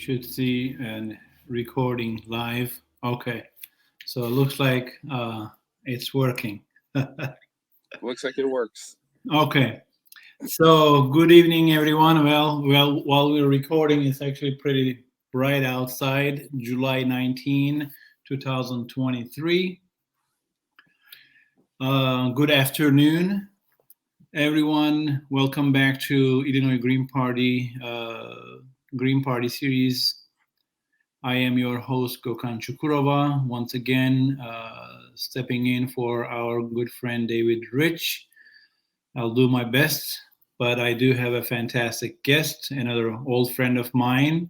should see and recording live. Okay, so it looks like it's working. Looks like it works. Okay, so good evening, everyone. While we're recording, it's actually pretty bright outside. July 19, 2023. Good afternoon, everyone. Welcome back to Illinois Green Party series. I am your host, Gokhan Cukurova, once again stepping in for our good friend David Rich. I'll do my best, but I do have a fantastic guest, another old friend of mine,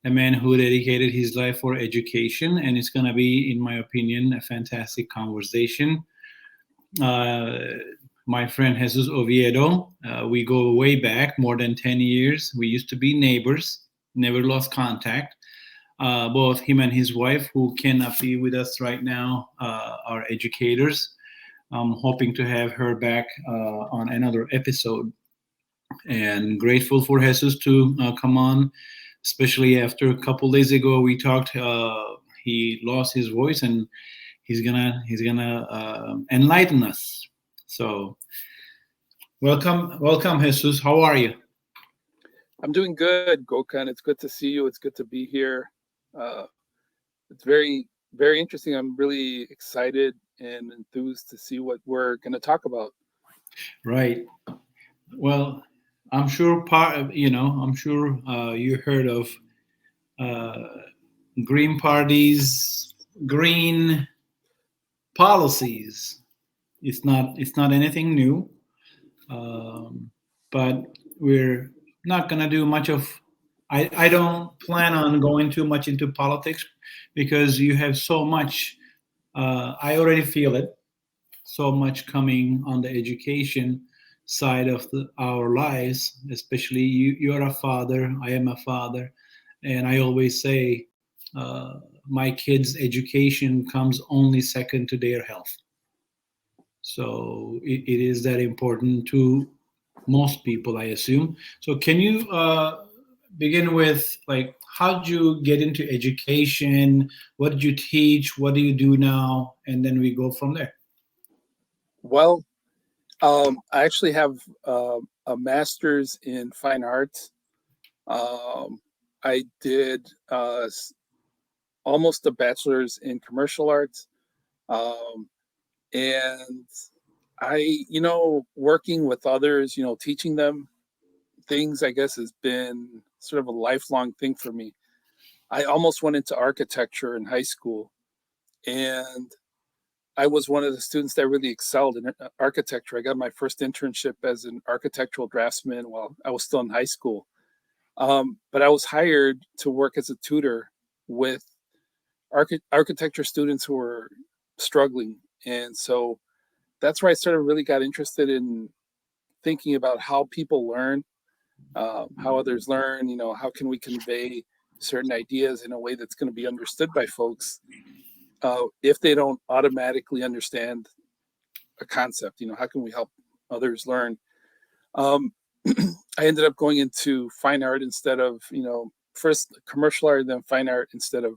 a man who dedicated his life for education, and it's going to be, in my opinion, a fantastic conversation. Uh, my friend Jesus Oviedo, we go way back, more than 10 years. We used to be neighbors, never lost contact. Both him and his wife, who cannot be with us right now, are educators. I'm hoping to have her back on another episode, and grateful for Jesus to come on, especially after a couple days ago we talked. He lost his voice, and he's gonna enlighten us. So welcome, Jesus. How are you? I'm doing good, Gokhan. It's good to see you. It's good to be here. Uh, it's very interesting. I'm really excited and enthused to see what we're going to talk about. Right. Well, I'm sure I'm sure you heard of uh, Green Party's green policies. It's not anything new, um, but we're not gonna do much of. I don't plan on going too much into politics because you have so much. I already feel it, so much coming on the education side of our lives. Especially you're a father, I am a father, and I always say uh, my kids' education comes only second to their health. So it is that important to most people, I assume. So can you begin with, like, how did you get into education? What did you teach? What do you do now? And then we go from there. Well, I actually have a master's in fine arts. Um, I did almost a bachelor's in commercial arts. Um, and working with others, teaching them things, I guess, has been sort of a lifelong thing for me. I almost went into architecture in high school, and I was one of the students that really excelled in architecture. I got my first internship as an architectural draftsman while I was still in high school. But I was hired to work as a tutor with architecture students who were struggling. And so that's where I sort of really got interested in thinking about how people learn, how others learn, how can we convey certain ideas in a way that's going to be understood by folks if they don't automatically understand a concept. How can we help others learn? um, I ended up going into fine art instead of, first commercial art, then fine art instead of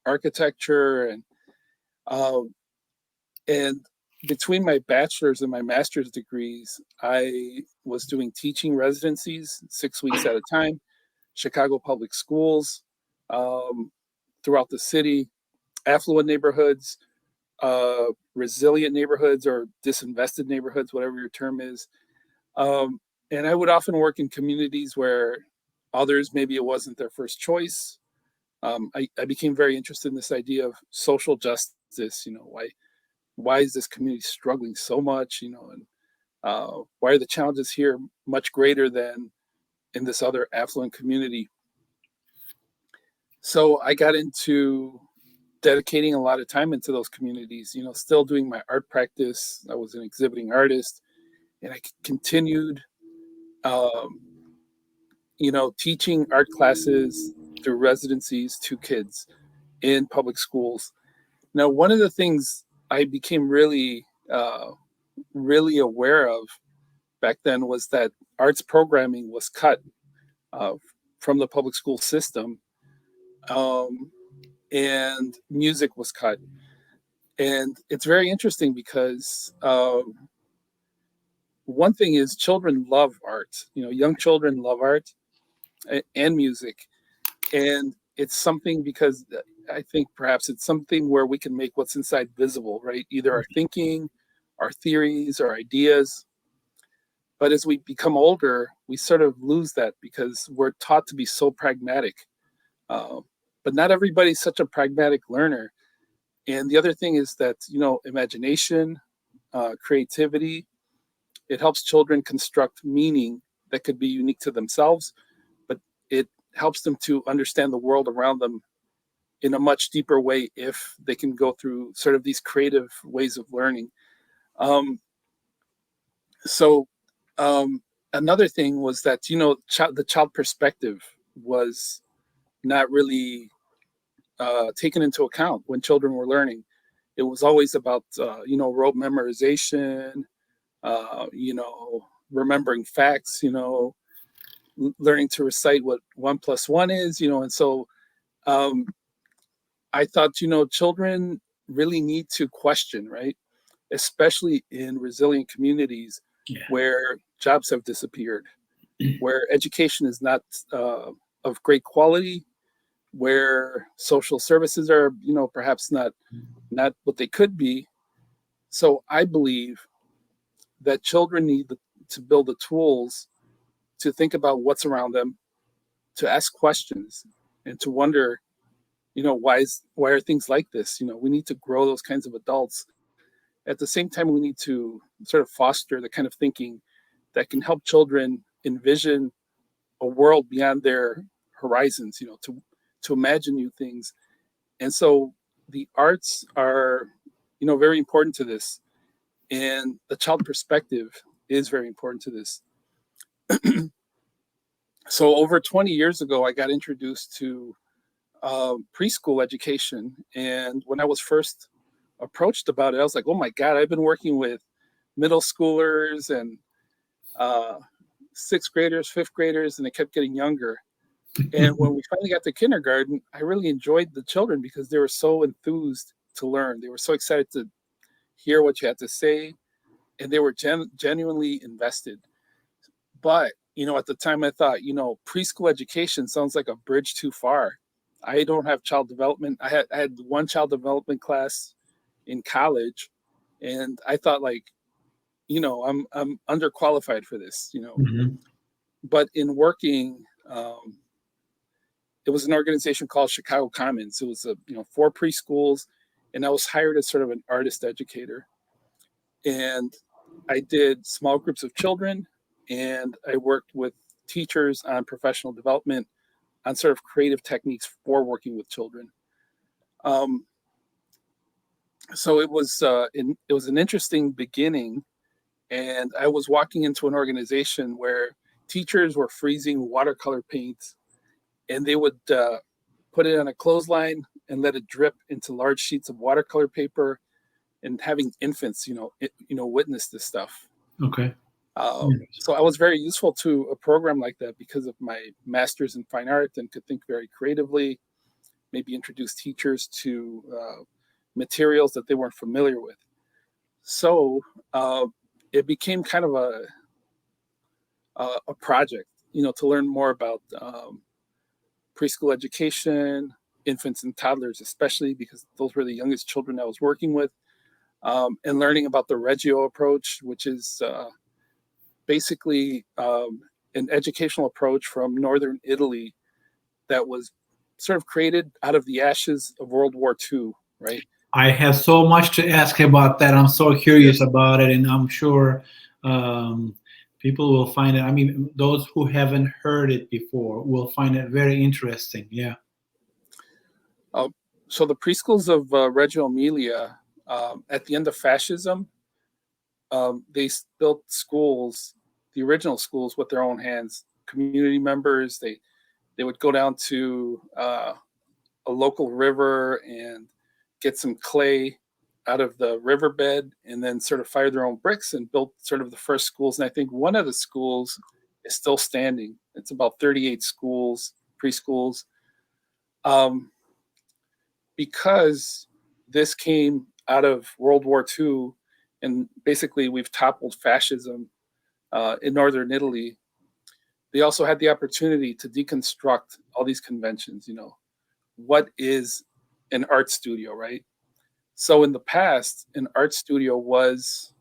architecture. Um, and between my bachelor's and my master's degrees, I was doing teaching residencies 6 weeks at a time, Chicago public schools, um, throughout the city, affluent neighborhoods, resilient neighborhoods or disinvested neighborhoods, whatever your term is. Um, and I would often work in communities where others, maybe it wasn't their first choice. I became very interested in this idea of social justice. Why is this community struggling so much? And why are the challenges here much greater than in this other affluent community? So I got into dedicating a lot of time into those communities. Still doing my art practice. I was an exhibiting artist, and I continued um, teaching art classes through residencies to kids in public schools. Now, one of the things I became really aware of back then was that arts programming was cut uh, from the public school system um, and music was cut. And it's very interesting because one thing is children love art. Young children love art and music, and it's something because I think perhaps it's something where we can make what's inside visible, right? Either our thinking, our theories, our ideas. But as we become older, we sort of lose that because we're taught to be so pragmatic. Uh, but not everybody's such a pragmatic learner. And the other thing is that, imagination, creativity, it helps children construct meaning that could be unique to themselves, but it helps them to understand the world around them in a much deeper way if they can go through sort of these creative ways of learning. Um, so another thing was that the child perspective was not really taken into account when children were learning. It was always about rote memorization, remembering facts, learning to recite what 1 plus 1 is, and so um, I thought children really need to question, right? Especially in resilient communities Yeah. where jobs have disappeared, where education is not of great quality, where social services are, perhaps not what they could be. So I believe that children need to build the tools to think about what's around them, to ask questions, and to wonder, why are things like this? We need to grow those kinds of adults. At the same time, we need to sort of foster the kind of thinking that can help children envision a world beyond their horizons, to imagine new things. And so the arts are, very important to this. And the child perspective is very important to this. So over 20 years ago, I got introduced to preschool education. And when I was first approached about it, I was like, oh my God, I've been working with middle schoolers and uh, sixth graders, fifth graders, and they kept getting younger. And when we finally got to kindergarten, I really enjoyed the children because they were so enthused to learn. They were so excited to hear what you had to say, and they were genuinely invested. But, at the time I thought, preschool education sounds like a bridge too far. I don't have child development. I had one child development class in college, and I thought like, I'm underqualified for this. Mhm. But in working, it was an organization called Chicago Commons. It was 4 preschools, and I was hired as sort of an artist educator. And I did small groups of children, and I worked with teachers on professional development on sort of creative techniques for working with children. Um, so it was an interesting beginning, and I was walking into an organization where teachers were freezing watercolor paint, and they would put it on a clothesline and let it drip into large sheets of watercolor paper, and having infants, witness this stuff. Okay. So I was very useful to a program like that because of my master's in fine art and could think very creatively, maybe introduce teachers to materials that they weren't familiar with. So uh, it became kind of a project, to learn more about preschool education, infants and toddlers, especially because those were the youngest children I was working with, and learning about the Reggio approach, which is basically an educational approach from northern Italy that was sort of created out of the ashes of World War II, right? I have so much to ask about that. I'm so curious Yes. about it, and I'm sure um, people will find it. I mean, those who haven't heard it before will find it very interesting. Yeah. Uh, so the preschools of Reggio Emilia, at the end of fascism, they built schools, the original schools, with their own hands. Community members, they would go down to a local river and get some clay out of the riverbed and then sort of fire their own bricks and built sort of the first schools. And I think one of the schools is still standing. It's about 38 schools, preschools. um, because this came out of World War II, and basically we've toppled fascism in northern Italy. They also had the opportunity to deconstruct all these conventions. What is an art studio, right? So in the past, an art studio was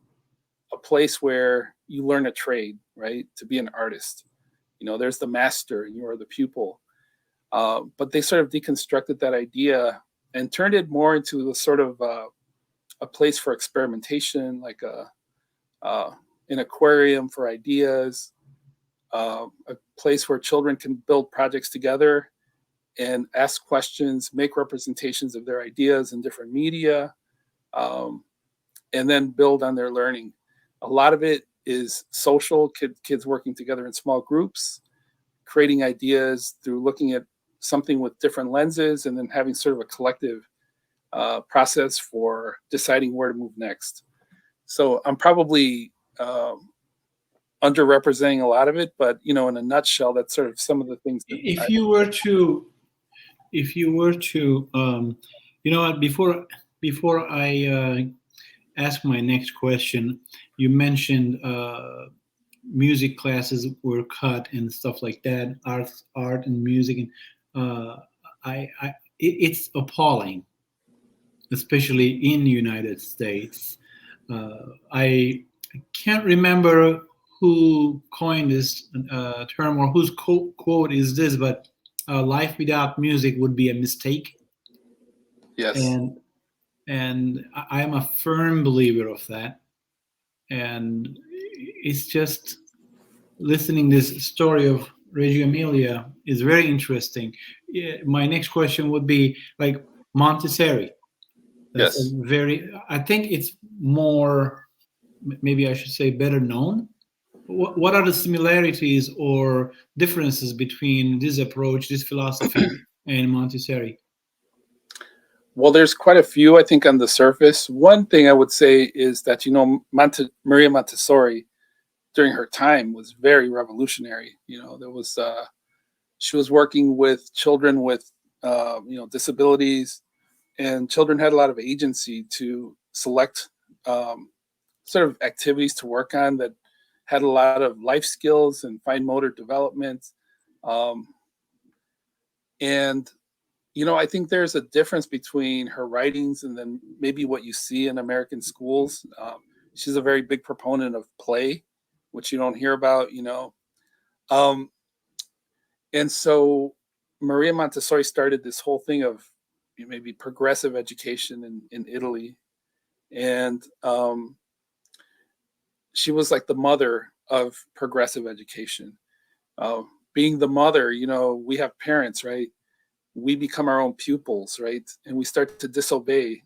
a place where you learn a trade, right? To be an artist. There's the master and you are the pupil. But they sort of deconstructed that idea and turned it more into a sort of a place for experimentation, like an aquarium for ideas, a place where children can build projects together and ask questions, make representations of their ideas in different media, um, and then build on their learning. A lot of it is social, kids working together in small groups, creating ideas through looking at something with different lenses, and then having sort of a collective process for deciding where to move next. So I'm probably underrepresenting a lot of it, but in a nutshell, that's sort of some of the things that If I. you were to, if you were to, you know what? Before I ask my next question, you mentioned music classes were cut and stuff like that, art and music, and it's appalling, especially in the United States. I can't remember who coined this term or whose quote is this, but life without music would be a mistake, Yes. and I am a firm believer of that. And it's just listening this story of Reggio Emilia is very interesting. Yeah, my next question would be like Montessori. That's a Yes. very. I think it's more. Maybe I should say better known. What are the similarities or differences between this approach, this philosophy, and Montessori? Well, there's quite a few, I think, on the surface. One thing I would say is that Maria Montessori during her time was very revolutionary. There was she was working with children with disabilities, and children had a lot of agency to select um, sort of activities to work on that had a lot of life skills and fine motor development. Um, and I think there's a difference between her writings and then maybe what you see in American schools. She's a very big proponent of play, which you don't hear about. Um, and so Maria Montessori started this whole thing of maybe progressive education in Italy, and she was like the mother of progressive education. Uh, Being the mother, we have parents, right? We become our own pupils, right? And we start to disobey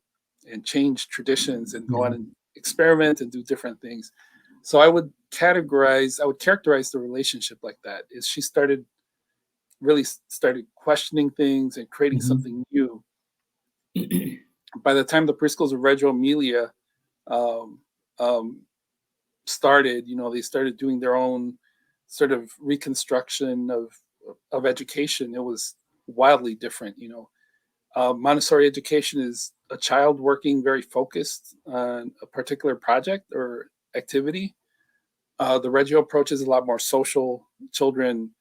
and change traditions and go on Mhm. and experiment and do different things. So I would characterize the relationship like that. Is she really started questioning things and creating Mhm. something new. By the time the preschools of Reggio Emilia um, um, started, they started doing their own sort of reconstruction of education. It was wildly different. Montessori education is a child working very focused on a particular project or activity. The Reggio approach is a lot more social. Children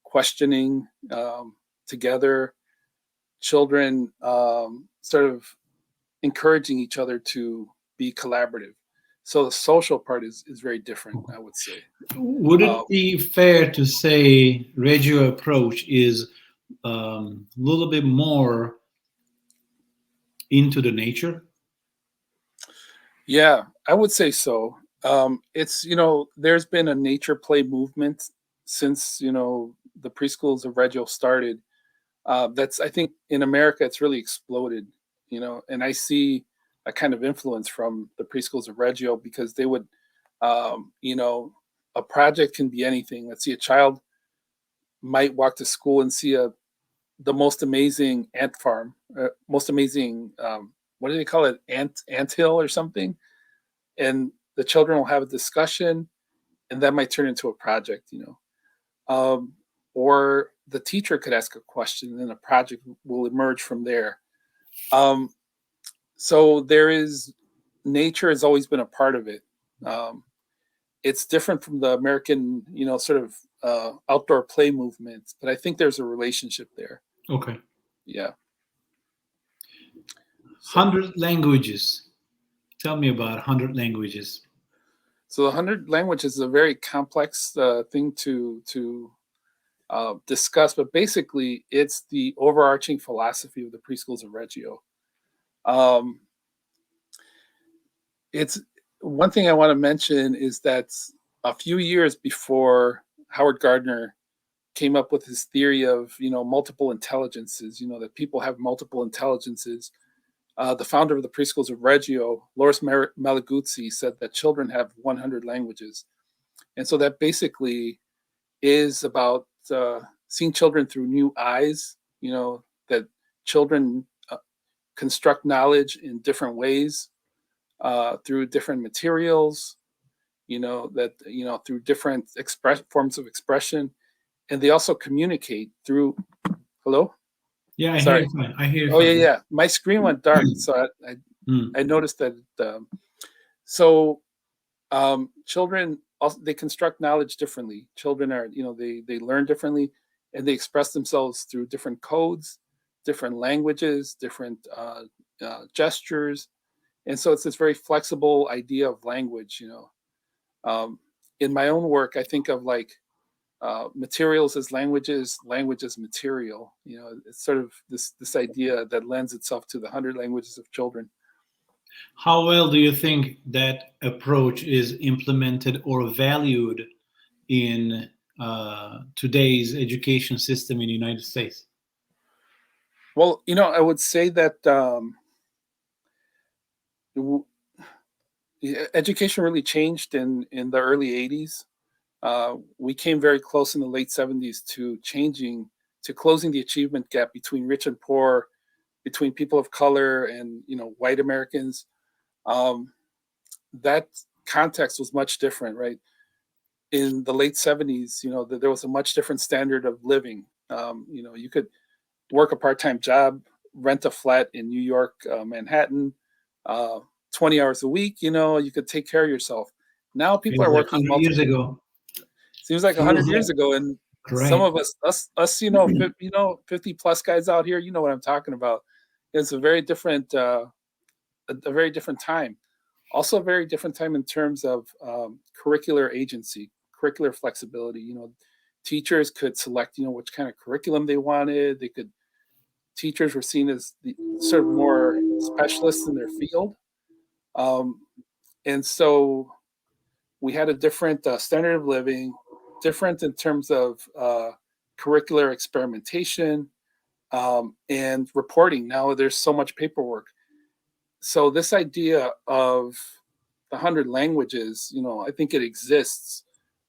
questioning together, children sort of encouraging each other to be collaborative. So the social part is very different, I would say. Would Uh, it be fair to say Reggio approach is a little bit more into the nature? yeah, I would say so. It's there's been a nature play movement since the preschools of Reggio started. That's I think in America it's really exploded. And I see a kind of influence from the preschools of Reggio because they would, a project can be anything. Let's see, a child might walk to school and see the most amazing ant farm, most amazing what do they call it, ant hill or something, and the children will have a discussion, and that might turn into a project. Um, or the teacher could ask a question, and then a project will emerge from there. Um, so there is nature has always been a part of it. Um, it's different from the American, sort of outdoor play movement, but I think there's a relationship there. Okay. Yeah. So, 100 languages. Tell me about 100 languages. so the 100 language is a very complex thing to discuss, but basically, it's the overarching philosophy of the preschools of Reggio. Um, it's one thing I want to mention is that a few years before Howard Gardner came up with his theory of multiple intelligences, that people have multiple intelligences. The founder of the preschools of Reggio, Loris Malaguzzi, said that children have 100 languages, and so that basically is about seeing children through new eyes. That children construct knowledge in different ways through different materials. That through different forms of expression, and they also communicate through. Hello. Yeah, I hear Sorry. you fine. I hear you Oh yeah, fine. yeah. My screen went dark, so I Mm. I noticed that. So children also, they construct knowledge differently. Children are they learn differently, and they express themselves through different codes, different languages, different gestures, and so it's this very flexible idea of language. Um, in my own work, I think of like materials as languages, language as material. It's sort of this idea that lends itself to the 100 languages of children. How well do you think that approach is implemented or valued in today's education system in the United States? Well, I would say that w- education really changed in the early 80s. We came very close in the late 70s to closing the achievement gap between rich and poor, between people of color and white Americans. Um, that context was much different, right? In the late 70s, there was a much different standard of living. You could work a part-time job, rent a flat in New York, Manhattan, uh, 20 hours a week. You could take care of yourself. Now people Feels are like working 100 years multiple. ago. Seems like Feels 100 years like, ago, and some correct. of us, 50 plus guys out here, you know what I'm talking about. It's a very different, a very different time. Also, a very different time in terms of curricular agency, curricular flexibility. Teachers could select, which kind of curriculum they wanted. Teachers were seen as the sort of more specialists in their field, um, and so we had a different standard of living, different in terms of curricular experimentation and reporting. Now there's so much paperwork. So this idea of the 100 languages, I think it exists,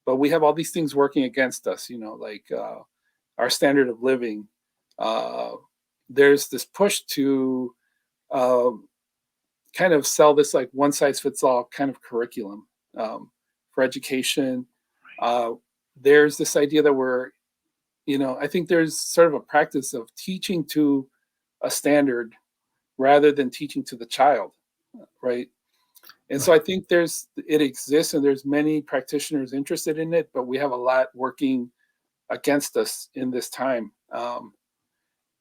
but we have all these things working against us. Like our standard of living. Uh, there's this push to uh, kind of sell this like one size fits all kind of curriculum for education. Uh, there's this idea that I think there's sort of a practice of teaching to a standard rather than teaching to the child, right? And so Right. I think it exists and there's many practitioners interested in it, but we have a lot working against us in this time.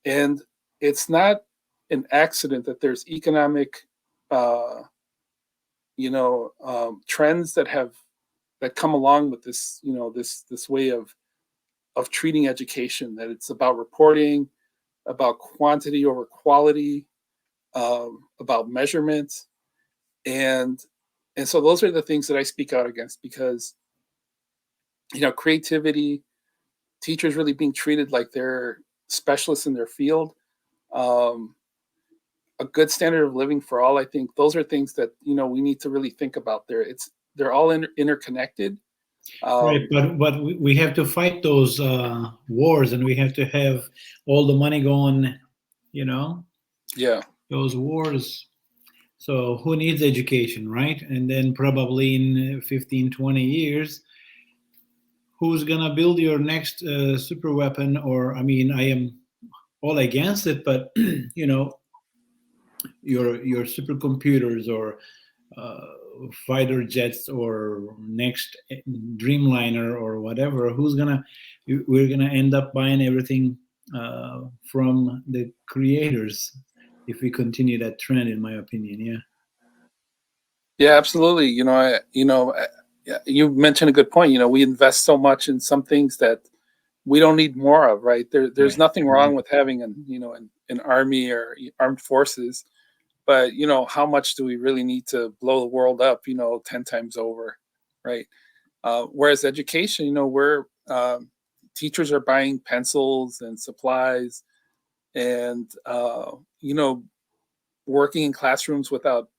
And it's not an accident that there's economic, uh, trends that come along with this, this way of treating education. That it's about reporting, about quantity over quality, about measurement, and so those are the things that I speak out against because creativity, teachers really being treated like they're specialists in their field. Um, a good standard of living for all. I think those are things that we need to really think about. They're all interconnected. Right, Um, but we have to fight those wars, and we have to have all the money going, you know, yeah, those wars. So who needs education, right? And then probably in 15, 20 years, who's gonna build your next super weapon? Or I mean, I am all against it, but you know, your supercomputers or uh, fighter jets or next Dreamliner or whatever. Who's gonna? We're gonna end up buying everything from the creators if we continue that trend, in my opinion. Yeah. Yeah, absolutely. Yeah, you mentioned a good point. We invest so much in some things that we don't need more of, right? There's Right. nothing Mhm. wrong with having an army or armed forces, but how much do we really need to blow the world up? 10 times over, right? Whereas education, we're teachers are buying pencils and supplies, and working in classrooms without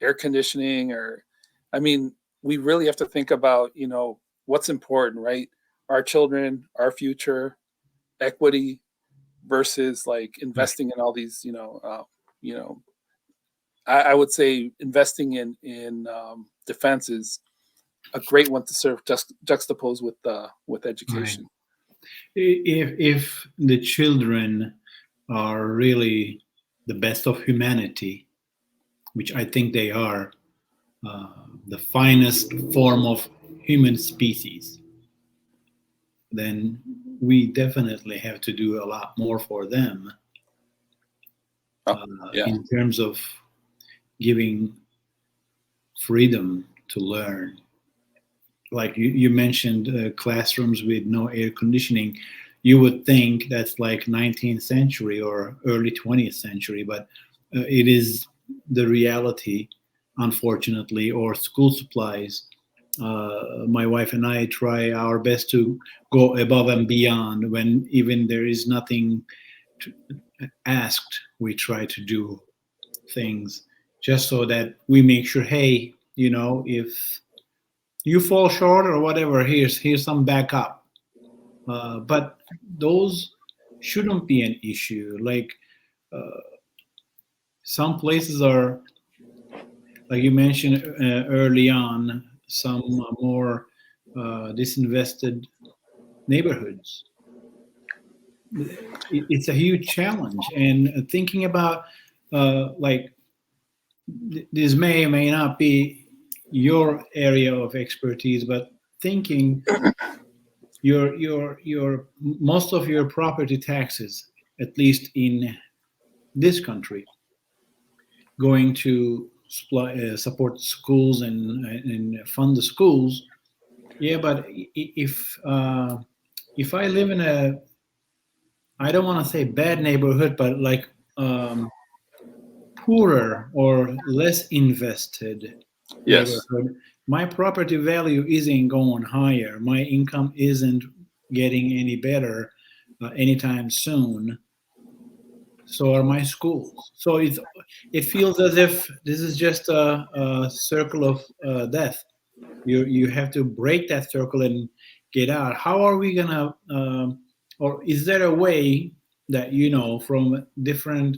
air conditioning, or I mean, we really have to think about what's important, right? Our children, our future, equity versus like Right. investing in all these you know I would say investing in defense is a great one to sort of juxtapose with Right. education. If the children are really the best of humanity, which I think they are, the finest form of human species, then we definitely have to do a lot more for them Oh, yeah. in terms of giving freedom to learn. Like you mentioned, classrooms with no air conditioning. You would think that's like 19th century or early 20th century, but it is the reality, unfortunately. Or school supplies. My wife and I try our best to go above and beyond when even there is nothing to, asked. We try to do things just so that we make sure, hey, if you fall short or whatever, here's some backup. But those shouldn't be an issue. Like some places are, like you mentioned early on, some more disinvested neighborhoods. It's a huge challenge, and thinking about like this may or may not be your area of expertise, but thinking your most of your property taxes, at least in this country, going to support schools and fund the schools. Yeah, but if I live in a, I don't want to say bad neighborhood, but like poorer or less invested Yes. neighborhood, my property value isn't going higher. My income isn't getting any better anytime soon. So are my schools. So it feels as if this is just a circle of death. You have to break that circle and get out. How are we gonna? Or is there a way that from different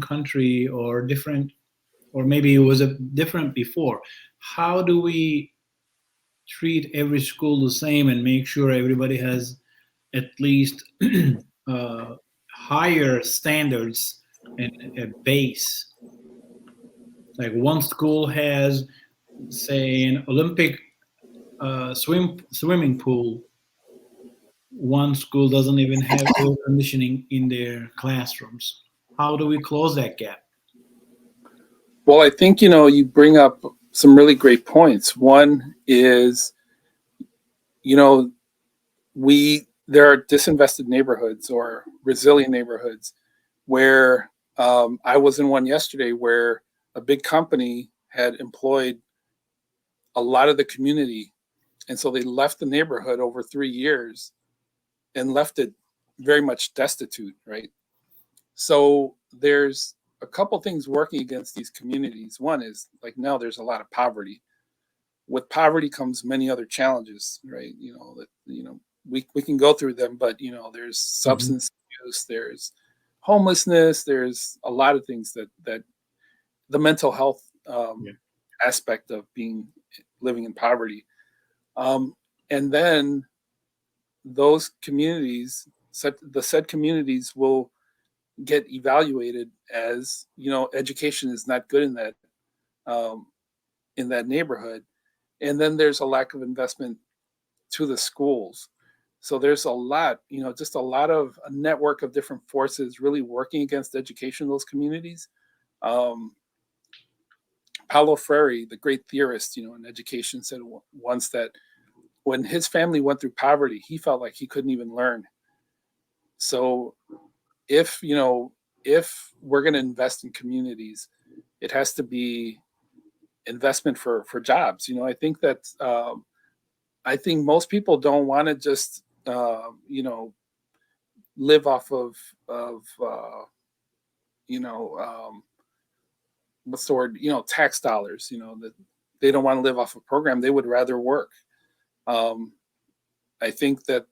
country or different, or maybe it was a different before? How do we treat every school the same and make sure everybody has at least uh, higher standards and a base? Like one school has, say, an Olympic swimming pool. One school doesn't even have air conditioning in their classrooms. How do we close that gap? Well, I think you bring up some really great points. One is, you know we there are disinvested neighborhoods or resilient neighborhoods where I was in one yesterday where a big company had employed a lot of the community, and so they left the neighborhood over 3 years and left it very much destitute, right? So there's a couple things working against these communities. One is like now there's a lot of poverty. With poverty comes many other challenges, right? We can go through them, but there's Mhm. substance use, there's homelessness, there's a lot of things that the mental health Yeah. aspect of being living in poverty. Um, and then those communities, the said communities, will get evaluated as, education is not good um, in that neighborhood, and then there's a lack of investment to the schools. So there's a lot, just a lot of a network of different forces really working against education in those communities. Um, Paulo Freire, the great theorist, in education, said once that when his family went through poverty, he felt like he couldn't even learn. So if if we're going to invest in communities, it has to be investment for jobs. I think most people don't want to just live off of you know what's the word, tax dollars. That they don't want to live off a program. They would rather work. Um, I think that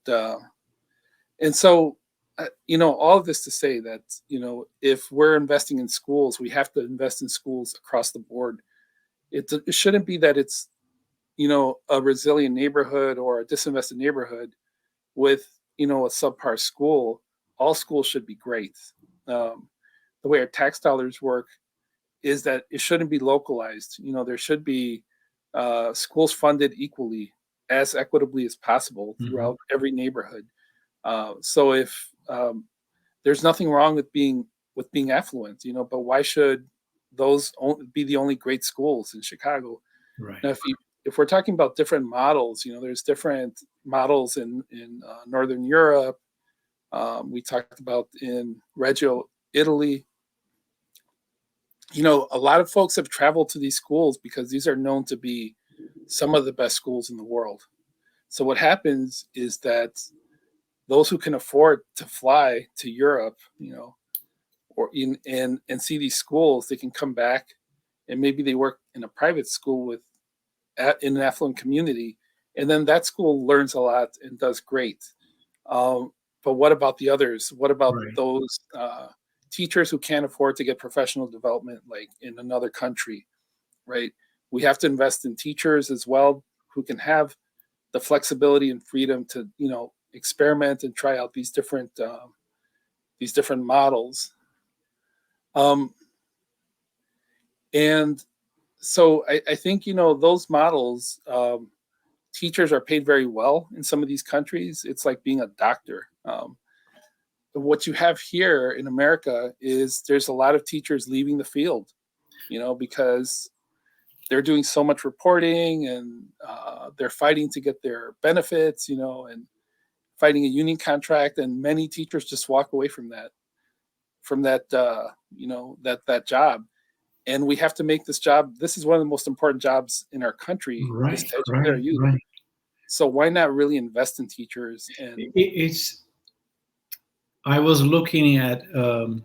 and so all of this to say that if we're investing in schools, we have to invest in schools across the board. It shouldn't be that it's a resilient neighborhood or a disinvested neighborhood with a subpar school. All schools should be great. um, the way our tax dollars work is that it shouldn't be localized. There should be schools funded equally, as equitably as possible Hmm. throughout every neighborhood. So if there's nothing wrong with being affluent, but why should those be the only great schools in Chicago? Right. Now, if we're talking about different models, there's different models in Northern Europe. We talked about in Reggio, Italy. A lot of folks have traveled to these schools because these are known to be some of the best schools in the world. So what happens is that those who can afford to fly to Europe, or and see these schools, they can come back and maybe they work in a private school in an affluent community, and then that school learns a lot and does great. Um, but what about the others? What about Right. those teachers who can't afford to get professional development, like in another country, right? We have to invest in teachers as well who can have the flexibility and freedom to, experiment and try out these different models. Um, and so I think those models. Teachers are paid very well in some of these countries. It's like being a doctor. What you have here in America is there's a lot of teachers leaving the field, because they're doing so much reporting, and they're fighting to get their benefits, and fighting a union contract, and many teachers just walk away from that job. And we have to make this job. This is one of the most important jobs in our country, is Right. to educate our Right. youth. Right. So why not really invest in teachers? And It's. I was looking at. I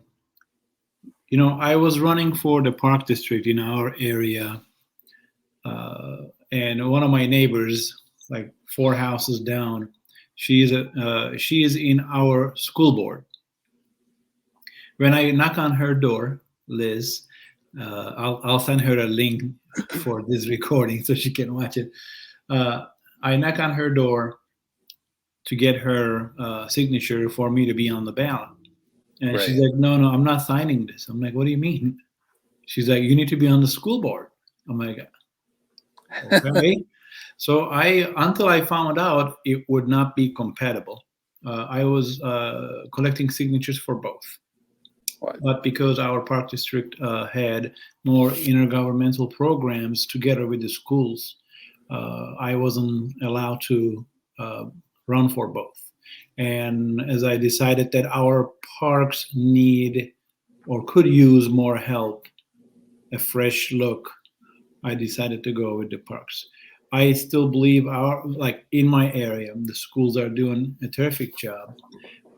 was running for the park district in our area, uh, and one of my neighbors, like four houses down, she is in our school board. When I knock on her door, Liz, I'll send her a link for this recording so she can watch it. Uh, I knock on her door to get her signature for me to be on the ballot. And she's right. like, no, no, I'm not signing this. I'm like, what do you mean? She's like, you need to be on the school board. I'm like, okay. So until I found out it would not be compatible, I was collecting signatures for both. What? But because our park district had more intergovernmental programs together with the schools, I wasn't allowed to uh, run for both. And as I decided that our parks need or could use more help, a fresh look, I decided to go with the parks. I still believe like in my area, the schools are doing a terrific job.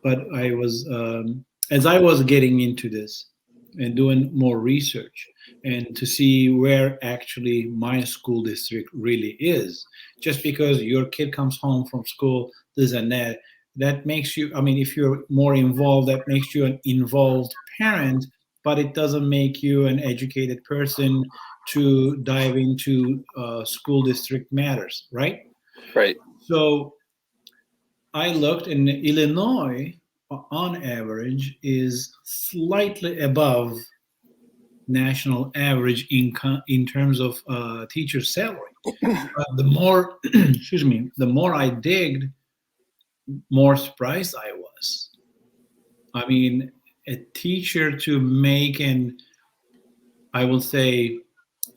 But as I was getting into this and doing more research and to see where actually my school district really is, just because your kid comes home from school, this and that, that makes you, I mean, if you're more involved, that makes you an involved parent, but it doesn't make you an educated person to dive into school district matters, right? Right. So I looked, and Illinois, on average, is slightly above national average income in terms of teacher salary. The more, excuse me, the more I digged, more surprised I was. I mean, a teacher to make an, I will say,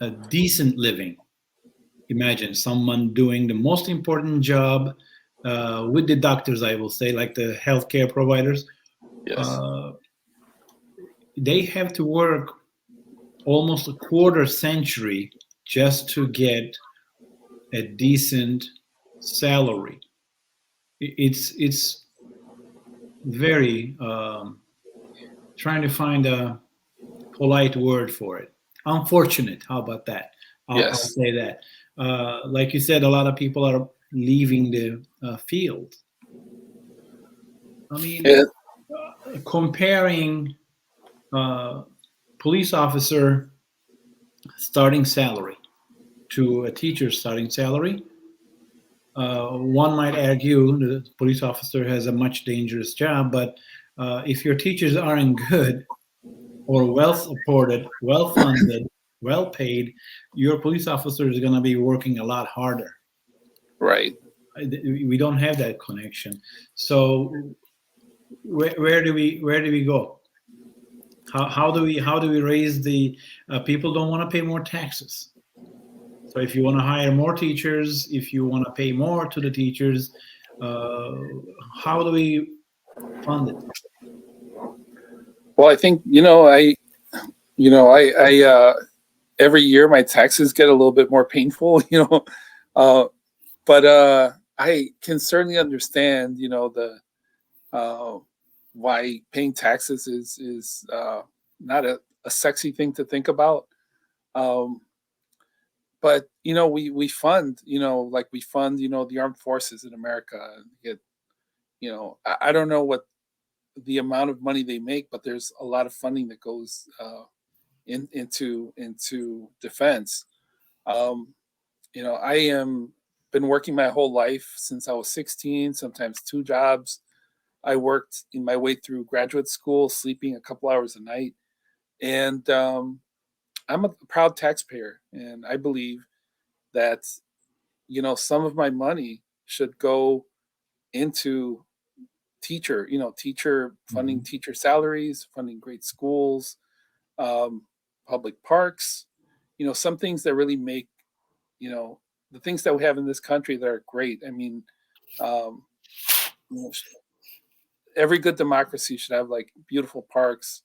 a decent living. Imagine someone doing the most important job with the doctors, I will say, like the healthcare providers. Yes. Uh, they have to work almost a quarter century just to get a decent salary. It's very trying to find a polite word for it. Unfortunate. How about that? I'll Yes. say that. Like you said, a lot of people are leaving the field. I mean, Yeah. comparing uh, police officer starting salary to a teacher's starting salary, one might argue the police officer has a much dangerous job, but if your teachers aren't good or well supported, well funded, well paid, your police officer is going to be working a lot harder. Right. We don't have that connection. So where do we go? How do we raise the people don't want to pay more taxes? So if you want to hire more teachers, if you want to pay more to the teachers, uh, how do we fund it? Well, I think every year my taxes get a little bit more painful. Uh, but I can certainly understand, the uh, why paying taxes is not a sexy thing to think about. Um, but we fund, like we fund, the armed forces in America. Get, I don't know what the amount of money they make, but there's a lot of funding that goes into defense. Um, I am been working my whole life since I was 16, sometimes two jobs. I worked in my way through graduate school, sleeping a couple hours a night, and I'm a proud taxpayer, and I believe that some of my money should go into teacher funding, Mhm. teacher salaries, funding great schools, um, public parks, some things that really make, you know, the things that we have in this country that are great. I mean, um, you know, every good democracy should have like beautiful parks,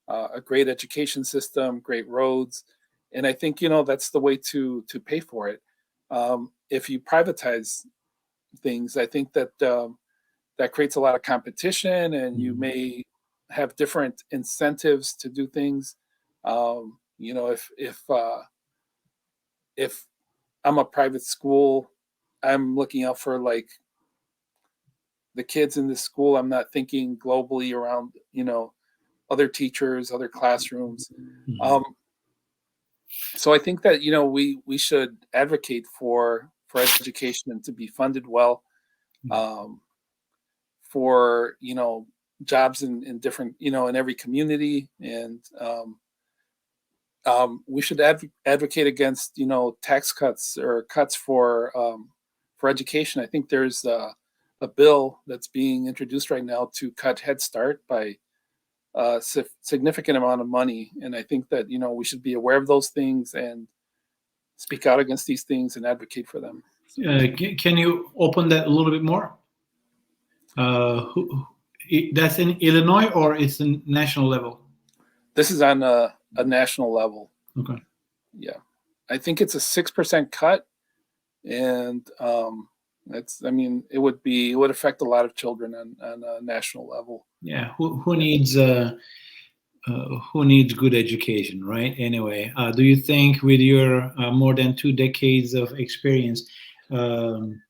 a great education system, great roads, and I think that's the way to pay for it. If you privatize things, I think that that creates a lot of competition, and you Mhm. may have different incentives to do things. If I'm a private school, I'm looking out for like the kids in this school. I'm not thinking globally around other teachers, other classrooms. Mhm. Um, so I think that we should advocate for education to be funded well, um, for jobs in different in every community, and we should advocate against tax cuts or cuts for education. I think there's a bill that's being introduced right now to cut Head Start by a significant amount of money, and I think that we should be aware of those things and speak out against these things and advocate for them. So Can you open that a little bit more? That's in Illinois or it's in national level? this is on a national level. Okay. Yeah, I think it's a 6% cut, and I mean, it would affect a lot of children on a national level. Yeah. Who needs good education, right? Anyway, do you think with your more than 2 decades of experience, um,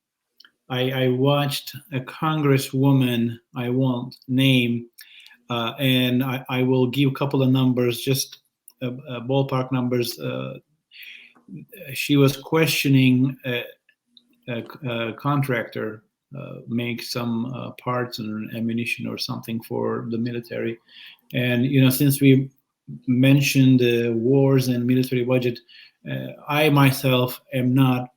I watched a congresswoman I won't name, and I will give a couple of numbers, just ballpark numbers. She was questioning contractor make some parts and ammunition or something for the military. And since we mentioned wars and military budget, I myself am not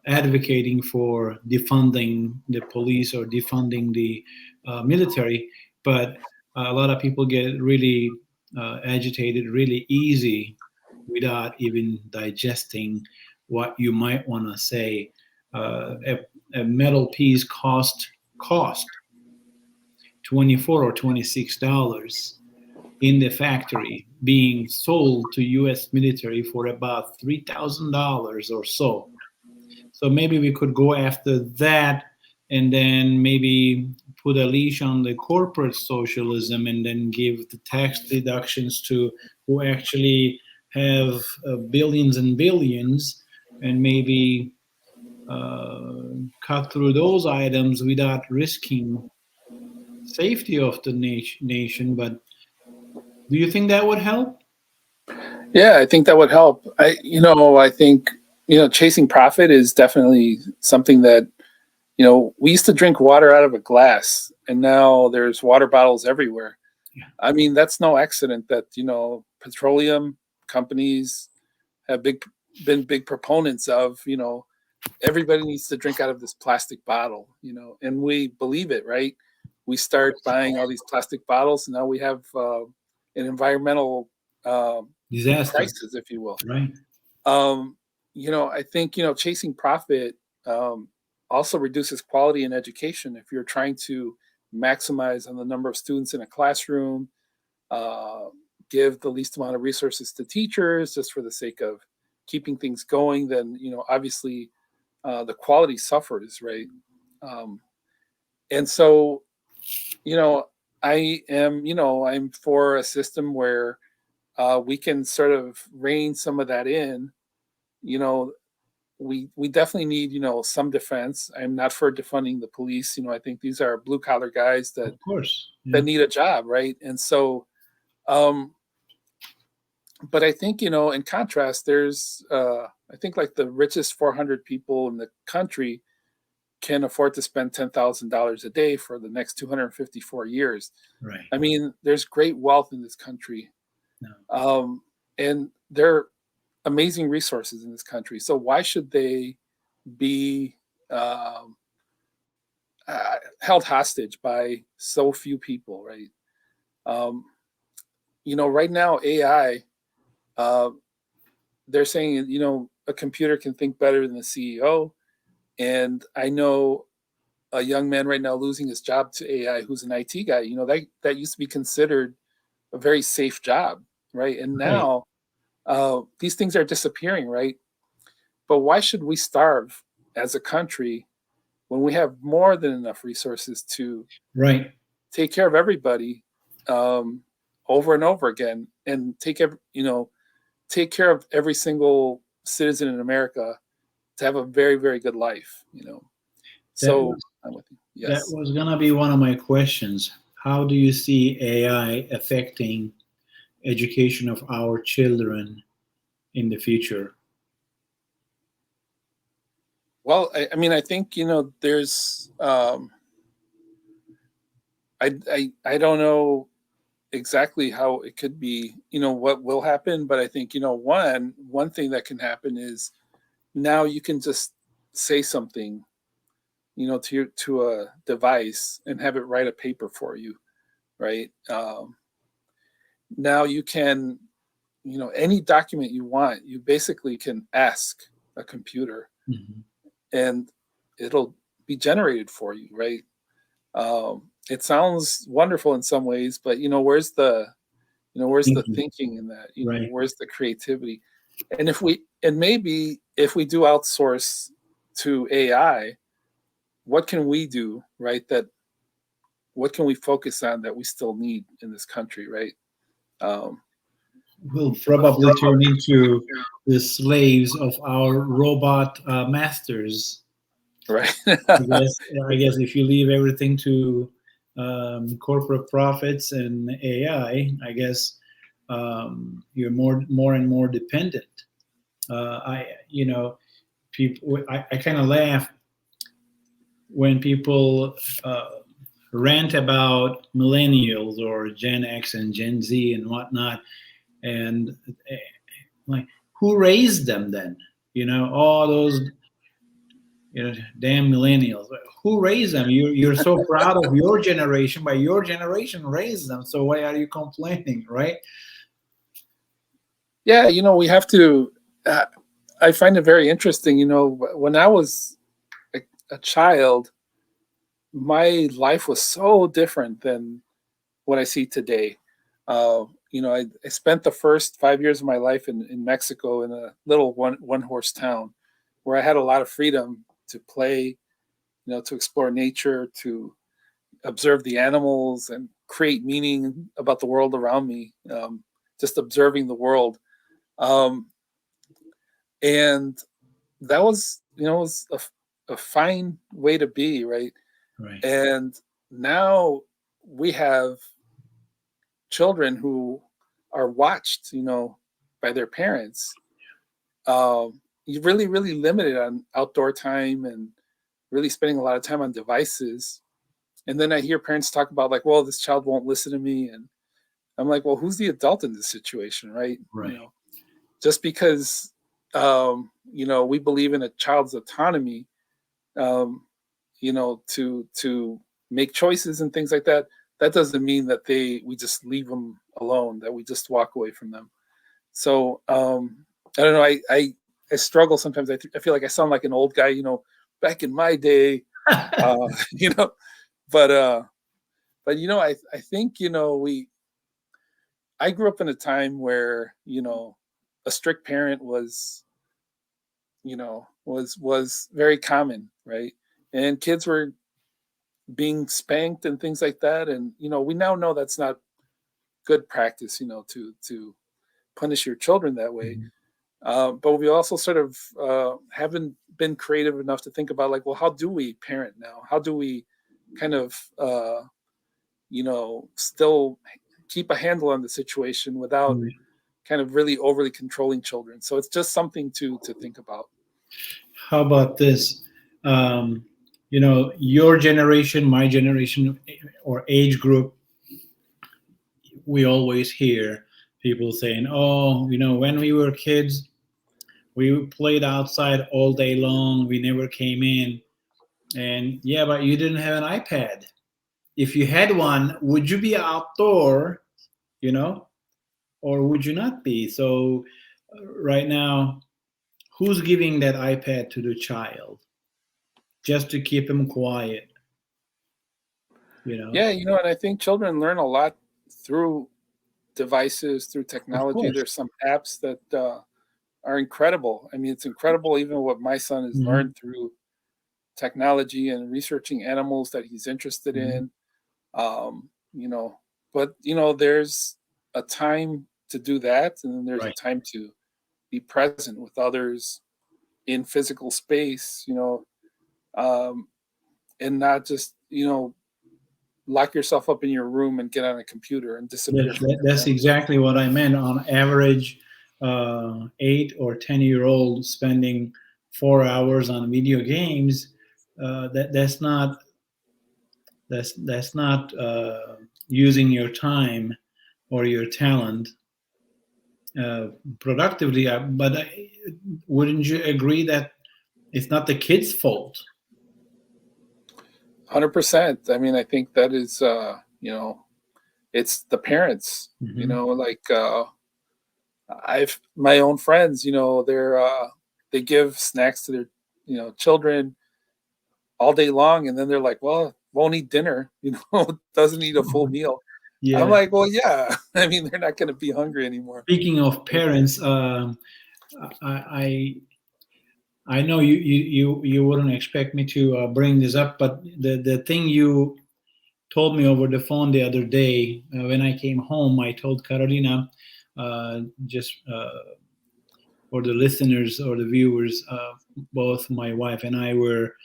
advocating for defunding the police or defunding the military, but a lot of people get really agitated really easy without even digesting what you might want to say. A metal piece cost $24 or $26 in the factory, being sold to U.S. military for about $3,000 or so. So maybe we could go after that, and then maybe put a leash on the corporate socialism, and then give the tax deductions to who actually have billions and billions, and maybe cut through those items without risking safety of the nation. But do you think that would help? Yeah, I think that would help. I think, chasing profit is definitely something that, we used to drink water out of a glass, and now there's water bottles everywhere. Yeah. I mean, that's no accident that, petroleum companies have been big proponents of, everybody needs to drink out of this plastic bottle, and we believe it, right? We start buying all these plastic bottles, and now we have an environmental Disaster, crisis, if you will. right? I think, chasing profit also reduces quality in education. If you're trying to maximize on the number of students in a classroom, uh, give the least amount of resources to teachers just for the sake of keeping things going, then, obviously the quality suffers, right? Um, and so, I'm for a system where we can sort of rein some of that in. You know, we definitely need, some defense. I'm not for defunding the police. I think these are blue collar guys that Of course. Yeah. that need a job, right? And so, um, but I think, in contrast, there's I think like the richest 400 people in the country can afford to spend $10,000 a day for the next 254 years. Right. I mean, there's great wealth in this country, No. and there are amazing resources in this country. So why should they be um, held hostage by so few people, right? Um, right now AI, uh, they're saying, a computer can think better than the CEO, and I know a young man right now losing his job to AI who's an IT guy. That used to be considered a very safe job, right? And Right. now these things are disappearing, right? But why should we starve as a country when we have more than enough resources to Right. take care of everybody um, over and over again, and take care of every single citizen in America to have a very, very good life? That So was I'm with you. that Yes. was gonna be one of my questions. How do you see AI affecting education of our children in the future? Well, I mean, I think, there's I don't know exactly how it could be, what will happen, but I think, one thing that can happen is now you can just say something, to a device and have it write a paper for you, right? Now you can, any document you want, you basically can ask a computer, Mhm. and it'll be generated for you, right? It sounds wonderful in some ways, but where's the Thank you. thinking in that? Right. Where's the creativity? And maybe if we do outsource to AI, what can we do, right? What can we focus on that we still need in this country, right? Um, We'll probably turn into the slaves of our robot masters. right. I guess. I guess if you leave everything to corporate profits and AI, I guess you're more and more dependent. I, you know, people, I kind of laugh when people rant about millennials or Gen X and Gen Z and whatnot, and like, who raised them then? All those, damn millennials. Who raised them? You're so proud of your generation, but your generation raised them. So why are you complaining, right? Yeah, we have to. Uh, I find it very interesting. When I was a, a child, my life was so different than what I see today. I spent the first 5 years of my life in Mexico in a little one horse town where I had a lot of freedom to play, to explore nature, to observe the animals and create meaning about the world around me. Just observing the world. Um, and that was a fine way to be, right? Right. And now we have children who are watched, by their parents. You're really, really limited on outdoor time and really spending a lot of time on devices. And then I hear parents talk about like, well, this child won't listen to me, and I'm like, well, who's the adult in this situation, right? Right. Just because we believe in a child's autonomy, um, to make choices and things like that. That doesn't mean that we just leave them alone, that we just walk away from them. So I don't know. I struggle sometimes. I feel like I sound like an old guy, back in my day, uh, you know. But I think we I grew up in a time where a strict parent was very common, right? And kids were being spanked and things like that, and we now know that's not good practice, to punish your children that way. Mhm. But we also sort of haven't been creative enough to think about like, well, how do we parent now? How do we kind of still keep a handle on the situation without Right. kind of really overly controlling children? So it's just something to think about. How about this? Um, your generation, my generation, or age group, we always hear people saying, "Oh, when we were kids, we played outside all day long. We never came in." And yeah, but you didn't have an iPad. If you had one, would you be outdoor, you know, or would you not be? So right now, who's giving that iPad to the child just to keep him quiet, you know? Yeah, and I think children learn a lot through devices, through Of technology. course. There's some apps that are incredible. I mean, it's incredible even what my son has Hmm. learned through technology and researching animals that he's interested Hmm. in. Um, you know, but there's a time to do that, and then there's a Right. time to be present with others in physical space. Um, and not just lock yourself up in your room and get on a computer and disappear from your That's family. exactly what I meant. On average, 8 or 10-year-old spending 4 hours on video games. That's not using your time or your talent uh, productively. But wouldn't you agree that it's not the kid's fault? 100%. I mean, I think that is, it's the parents. Hmm. Like I've my own friends. They give snacks to their children all day long, and then they're like, "Well, won't eat dinner." Doesn't eat a full meal. I'm Yeah. like, "Well, yeah." I mean, they're not going to be hungry anymore. Speaking of parents, I I know you wouldn't expect me to bring this up, but the thing you told me over the phone the other day when I came home, I told Carolina, just for the listeners or the viewers, both my wife and I were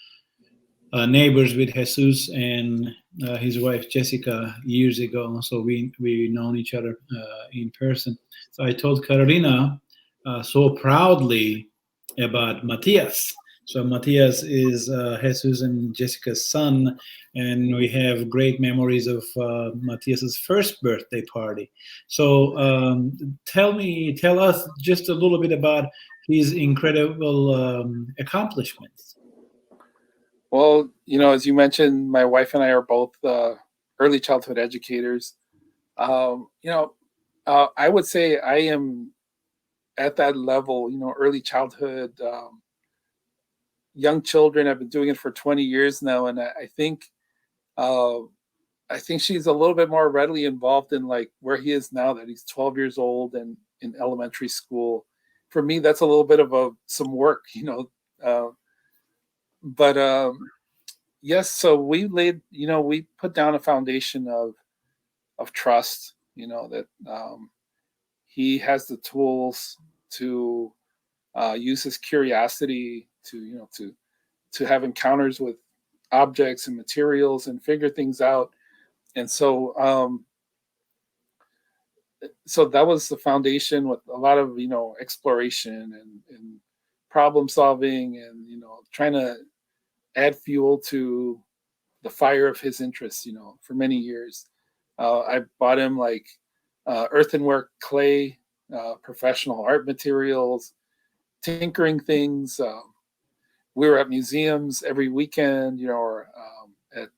neighbors with Jesus and his wife Jessica years ago, so we known each other in person. So I told Carolina so proudly about Matthias. So Matthias is Jesus and Jessica's son, and we have great memories of Matthias's first birthday party. So tell us just a little bit about his incredible accomplishments. Well, as you mentioned, my wife and I are both early childhood educators. Um, you know, I would say I am at that level. Early childhood, young children. I've been doing it for 20 years now, and uh, I think she's a little bit more readily involved in like where he is now that he's 12 years old and in elementary school. For me, that's a little bit of some work. Uh, but yes, so we put down a foundation of trust. That he has the tools to use his curiosity to have encounters with objects and materials and figure things out. And so that was the foundation with a lot of exploration and problem solving and trying to add fuel to the fire of his interests for many years. I bought him like earthenware, clay, professional art materials, tinkering things. We were at museums every weekend, or at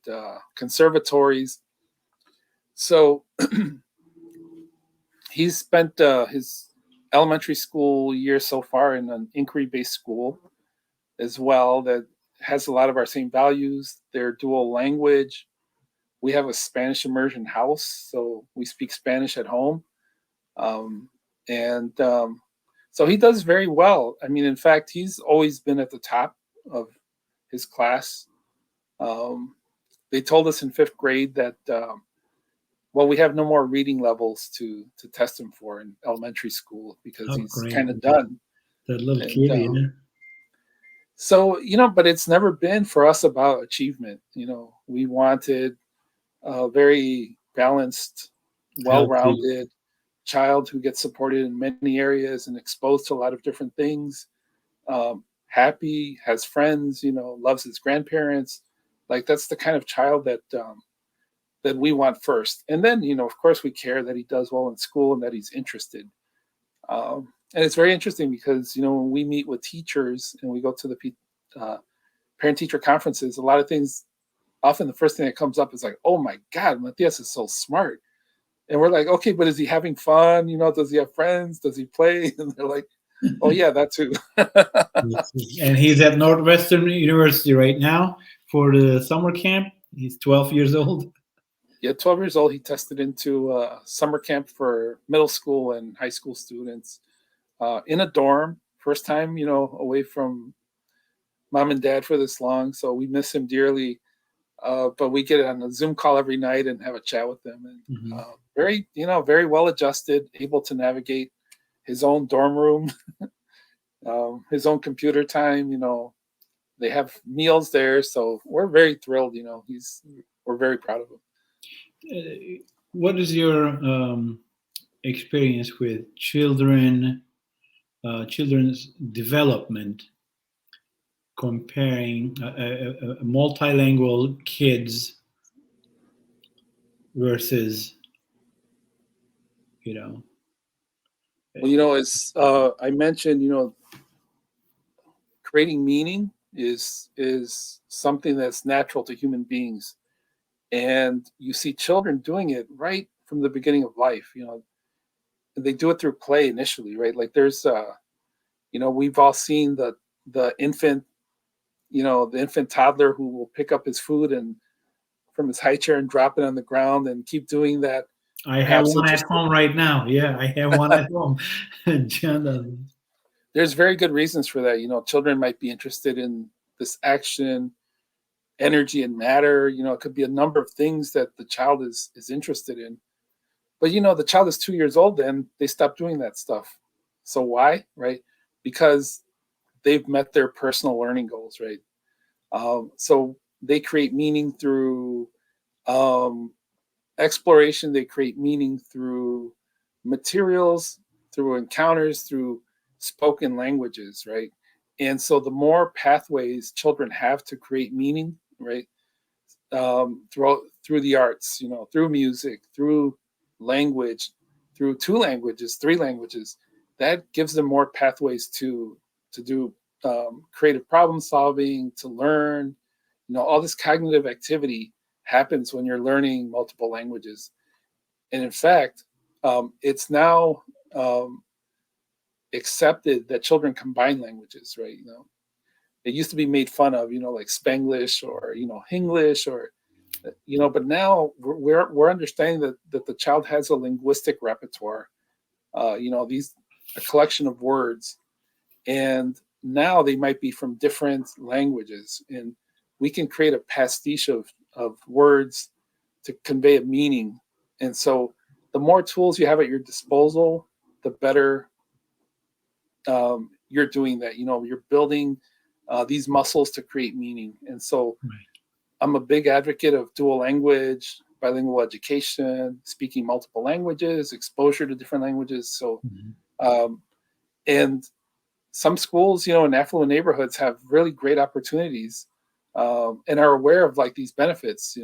conservatories. So he's spent his elementary school year so far in an inquiry-based school as well that has a lot of our same values. They're dual language. We have a Spanish immersion house, so we speak Spanish at home. Um, and So he does very well. I mean, in fact, he's always been at the top of his class. Um, they told us in fifth grade that well, we have no more reading levels to test him for in elementary school because How he's great kind of done. that little And kid, yeah. so but it's never been for us about achievement. We wanted a very balanced, Healthy. well-rounded child who gets supported in many areas and exposed to a lot of different things. Happy, has friends, loves his grandparents. Like that's the kind of child that we want first. And then, of course, we care that he does well in school and that he's interested. And it's very interesting because when we meet with teachers and we go to the uh, parent-teacher conferences, a lot of things. Often the first thing that comes up is like, "Oh my God, Matthias is so smart." And we're like, okay, but is he having fun? Does he have friends? Does he play? And they're like, oh yeah, that too. And he's at Northwestern University right now for the summer camp. He's 12 years old. Yeah, 12 years old. He tested into summer camp for middle school and high school students in a dorm. First time, away from mom and dad for this long. So we miss him dearly. But we get on a Zoom call every night and have a chat with them. And Mhm. very well adjusted, able to navigate his own dorm room, his own computer time. They have meals there, so we're very thrilled. We're very proud of him. What is your experience with children's development comparing multilingual kids versus, you know, Well, as I mentioned, creating meaning is something that's natural to human beings, and you see children doing it right from the beginning of life. They do it through play initially, right? Like there's, we've all seen the infant, the infant toddler who will pick up his food and from his high chair and drop it on the ground and keep doing that. I have Perhaps one it at just home right now. Yeah, I have one at home. John doesn't. there's very good reasons for that. Children might be interested in this action, energy, and matter. It could be a number of things that the child is interested in. But the child is 2 years old, then they stop doing that stuff. So why? Right? Because they've met their personal learning goals, right? So they create meaning through um, exploration. They create meaning through materials, through encounters, through spoken languages, right? And so the more pathways children have to create meaning, right, through the arts, through music, through language, through two languages, three languages, that gives them more pathways to do creative problem solving, to learn. All this cognitive activity happens when you're learning multiple languages. And in fact, it's now accepted that children combine languages, right? It used to be made fun of, like Spanglish or Hinglish or but now we're understanding that the child has a linguistic repertoire, these a collection of words, and now they might be from different languages, and we can create a pastiche of words to convey a meaning. And so the more tools you have at your disposal, the better you're doing that. You're building these muscles to create meaning. And so Right. I'm a big advocate of dual language, bilingual education, speaking multiple languages, exposure to different languages. So, Mhm. and some schools, in affluent neighborhoods have really great opportunities, and are aware of like these benefits.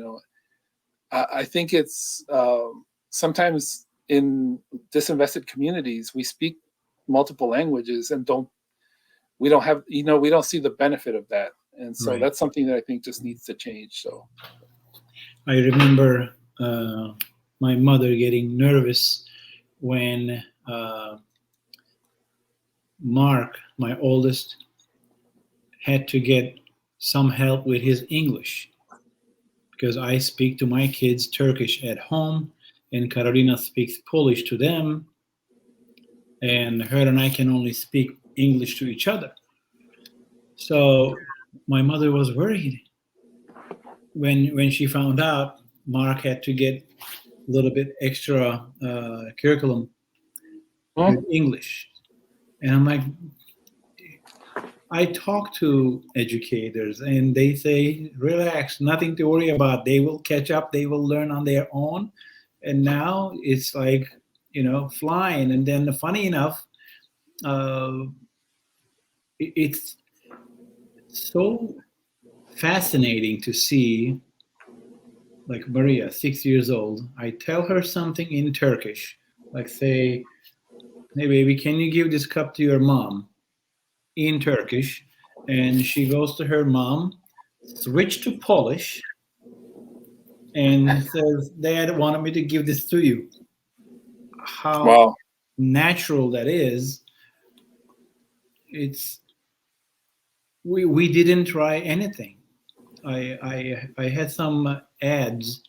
I think it's sometimes in disinvested communities, we speak multiple languages and we don't have, we don't see the benefit of that. And so Right. that's something that I think just needs to change. So, I remember my mother getting nervous when Mark, my oldest, had to get some help with his English because I speak to my kids Turkish at home, and Carolina speaks Polish to them, and her and I can only speak English to each other. So my mother was worried when she found out Mark had to get a little bit extra curriculum with English. And I'm like, I talk to educators and they say, relax, nothing to worry about. They will catch up, they will learn on their own. And now it's like, flying. And then, funny enough, uh, it's so fascinating to see, like Maria, 6 years old. I tell her something in Turkish, like, say, hey, baby, can you give this cup to your mom in Turkish? And she goes to her mom, switch to Polish, and says, Dad wanted me to give this to you. How wow. natural that is. It's we didn't try anything. I had some ads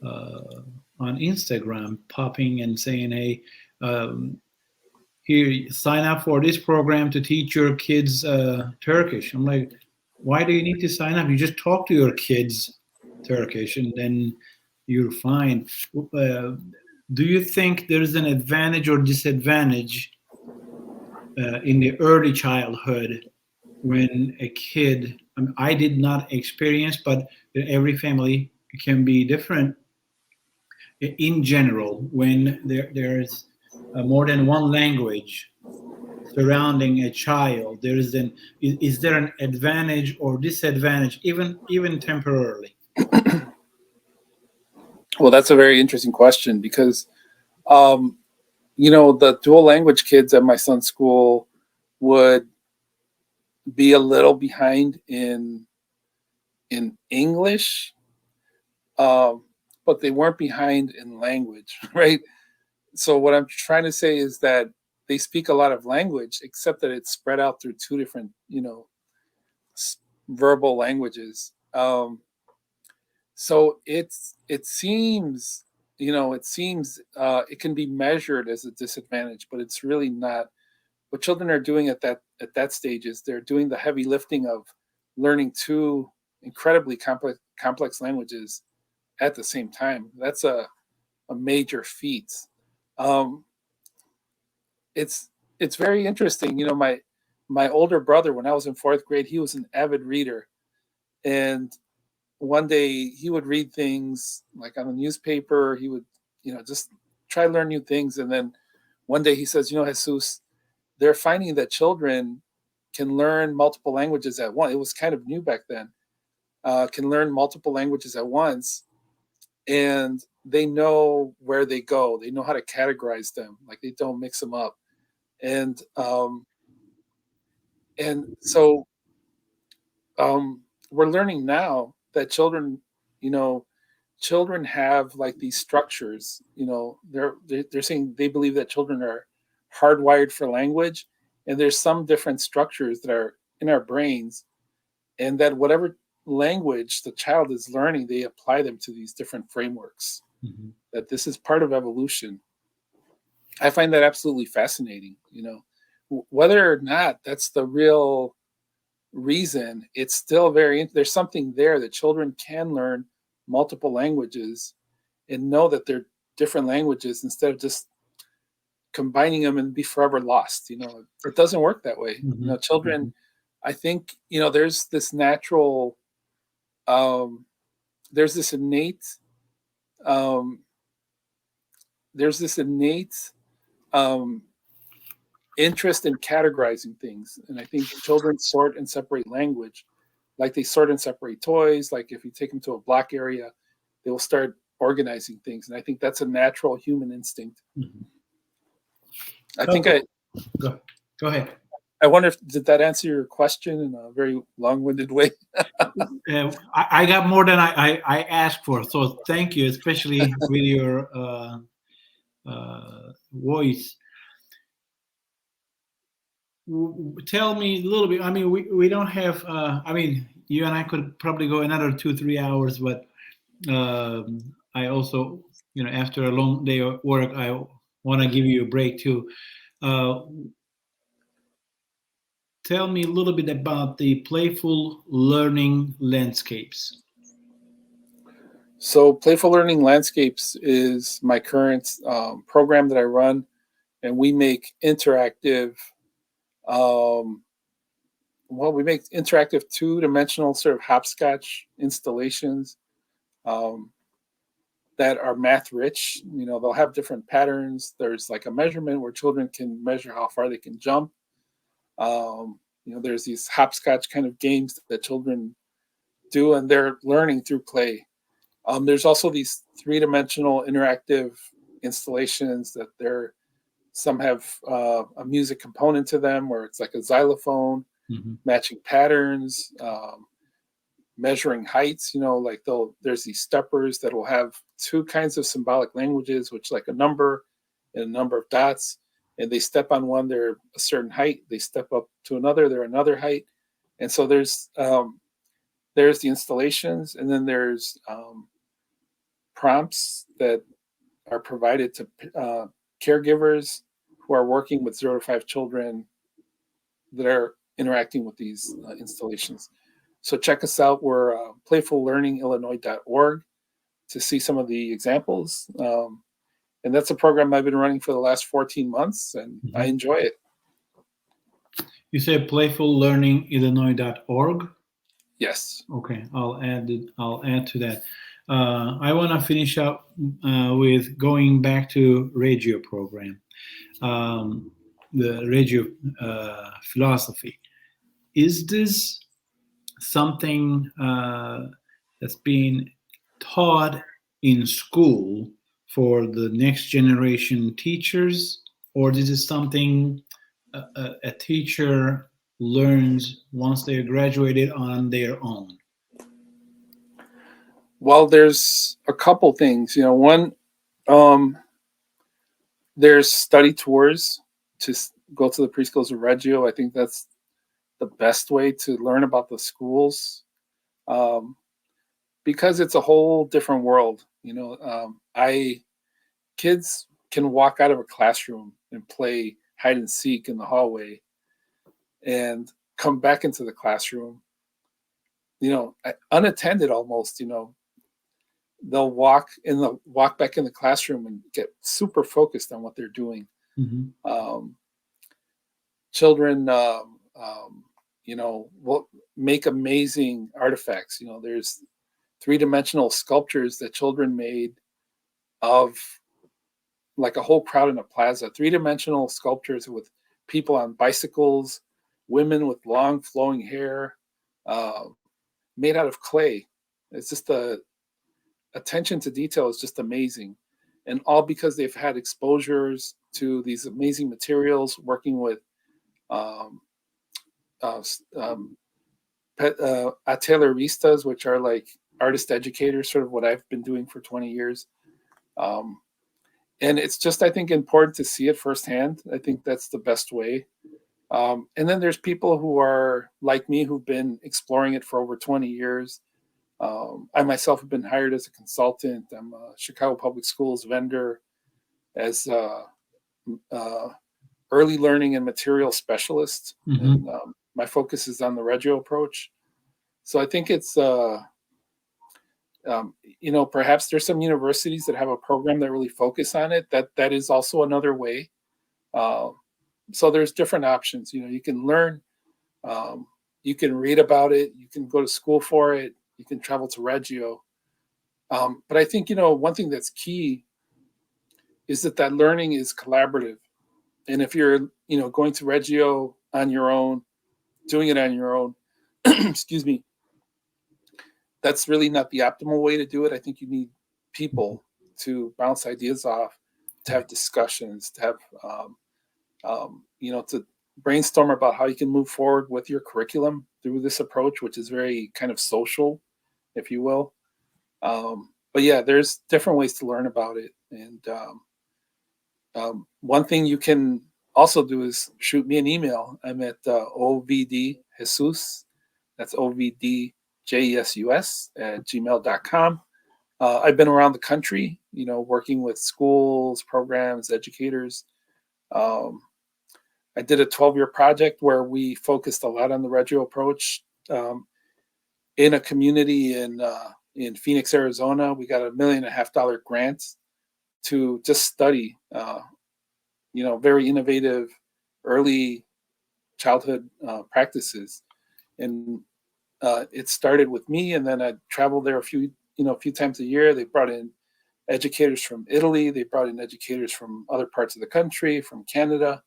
uh, on Instagram popping and saying, hey, um, here, sign up for this program to teach your kids Turkish. I'm like, why do you need to sign up? You just talk to your kids Turkish and then you're fine. Uh, do you think there's an advantage or disadvantage in the early childhood when a kid, I did not experience, but every family can be different in general when there's more than one language surrounding a child, is there an advantage or disadvantage, even temporarily? Well, that's a very interesting question because, um, the dual language kids at my son's school would be a little behind in English, um, but they weren't behind in language, right? So what I'm trying to say is that they speak a lot of language, except that it's spread out through two different, verbal languages. So it seems, it can be measured as a disadvantage, but it's really not. What children are doing at that stage is they're doing the heavy lifting of learning two incredibly complex languages at the same time. That's a major feat. Um, it's very interesting. My older brother, when I was in fourth grade, he was an avid reader, and one day he would read things like on the newspaper. He would, just try to learn new things, and then one day he says, Jesus, they're finding that children can learn multiple languages at once. It was kind of new back then. Can learn multiple languages at once, and they know where they go. They know how to categorize them. Like they don't mix them up. And so we're learning now that children, you know, children have like these structures. They're saying they believe that children are hardwired for language, and there's some different structures that are in our brains, and that whatever language the child is learning, they apply them to these different frameworks. Mm-hmm. That this is part of evolution. I find that absolutely fascinating. Whether or not that's the real reason, it's still there's something there that children can learn multiple languages and know that they're different languages instead of just combining them and be forever lost. It doesn't work that way. Mm-hmm. Mm-hmm. Children, I think, there's this natural, there's this innate, um, there's this innate um, interest in categorizing things. And I think children sort and separate language like they sort and separate toys. Like if you take them to a block area, they will start organizing things. And I think that's a natural human instinct. Mm-hmm. I think I Go ahead. I wonder if did that answer your question in a very long-winded way? I got more than I asked for, so thank you, especially with your voice. Tell me a little bit. I mean, we don't have. I mean, you and I could probably go another 2-3 hours, but I also, after a long day of work, I want to give you a break too. Uh, Tell me a little bit about the playful learning landscapes. So, Playful Learning Landscapes is my current program that I run, and we make interactive. Um, we make interactive two-dimensional sort of hopscotch installations um, that are math rich. They'll have different patterns. There's like a measurement where children can measure how far they can jump. There's these hopscotch kind of games that children do, and they're learning through play. There's also these three-dimensional interactive installations that some have a music component to them, where it's like a xylophone, Mm-hmm. matching patterns, measuring heights. There's these steppers that will have two kinds of symbolic languages, which like a number and a number of dots. And they step on one, they're a certain height. They step up to another, they're another height. And so there's the installations, and then there's prompts that are provided to caregivers who are working with 0 to 5 children that are interacting with these installations. So check us out. We're playfullearningillinois.org to see some of the examples. And that's a program I've been running for the last 14 months, and I enjoy it. You said playfullearningillinois.org? Yes. Okay, I'll add to that. I want to finish up with going back to radio program, the radio philosophy. Is this something that's being taught in school for the next generation teachers, or this is something a teacher learns once they're graduated on their own? Well, there's a couple things. One, there's study tours to go to the preschools of Reggio. I think that's the best way to learn about the schools, because it's a whole different world. Kids can walk out of a classroom and play hide and seek in the hallway and come back into the classroom, unattended almost. They'll walk back in the classroom and get super focused on what they're doing. Mm-hmm. Children, will make amazing artifacts. There's three-dimensional sculptures that children made of like a whole crowd in a plaza. Three-dimensional sculptures with people on bicycles, women with long flowing hair, uh, made out of clay. It's just the attention to detail is just amazing, and all because they've had exposures to these amazing materials, working with um, um, atelieristas, which are like artist educators, sort of what I've been doing for 20 years. Um, and it's just, I think, important to see it firsthand. I think that's the best way. And then there's people who are like me who've been exploring it for over 20 years. I myself have been hired as a consultant. I'm a Chicago Public Schools vendor as uh, early learning and material specialist. Mm-hmm. And my focus is on the Reggio approach. So I think it's, perhaps there's some universities that have a program that really focus on it. That is also another way. Uh, so there's different options. You can learn, um, you can read about it, you can go to school for it, you can travel to Reggio. But I think one thing that's key is that learning is collaborative. And if you're going to Reggio on your own, doing it on your own, excuse me, that's really not the optimal way to do it. I think you need people to bounce ideas off, to have discussions, to have to brainstorm about how you can move forward with your curriculum through this approach, which is very kind of social, if you will. But yeah, there's different ways to learn about it. And one thing you can also do is shoot me an email. I'm at OVD Jesus. That's OVDJESUS at gmail.com. I've been around the country, working with schools, programs, educators. I did a 12-year project where we focused a lot on the Reggio approach in a community in Phoenix, Arizona. We got a $1.5 million grant to just study, very innovative early childhood practices. And it started with me, and then I traveled there a few times a year. They brought in educators from Italy. They brought in educators from other parts of the country, from Canada,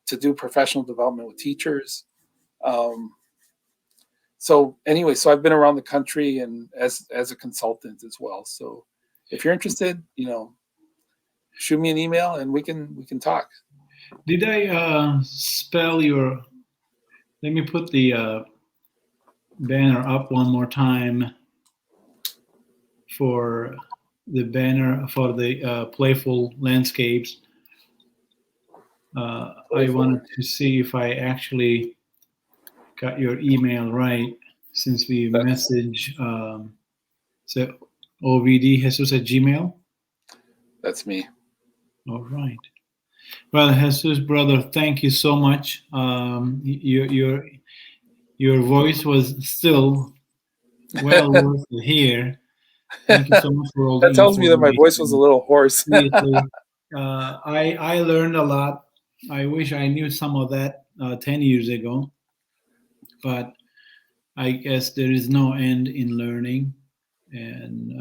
to do professional development with teachers. Um, so anyway, so I've been around the country and as a consultant as well. So if you're interested, shoot me an email and we can talk. Did I spell your? Let me put the banner up one more time for the banner for the playful landscapes. I Playful. wanted to see if I actually got your email right since we That's message. So OVD Jesus at Gmail. that's me. All right. Well, Jesus, brother, thank you so much. Your voice was still well worth to hear. Thank you so much for all That the tells me that my voice was a information. little hoarse. Seriously, I learned a lot. I wish I knew some of that 10 years ago, but I guess there is no end in learning, and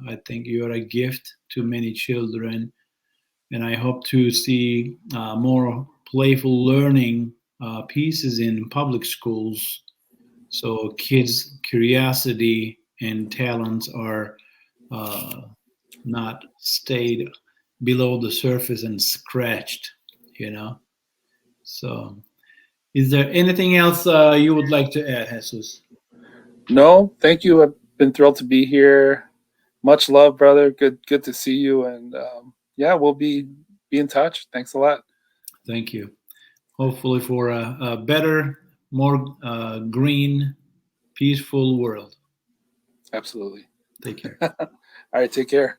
I think you are a gift to many children. And I hope to see more playful learning pieces in public schools, so kids' curiosity and talents are uh, not stayed below the surface and scratched, you know. So, is there anything else you would like to add, Jesus? No, thank you. I've been thrilled to be here. Much love, brother. Good to see you. And yeah, we'll be in touch. Thanks a lot. Thank you. Hopefully, for a better, more green, peaceful world. Absolutely. Take care. All right, take care.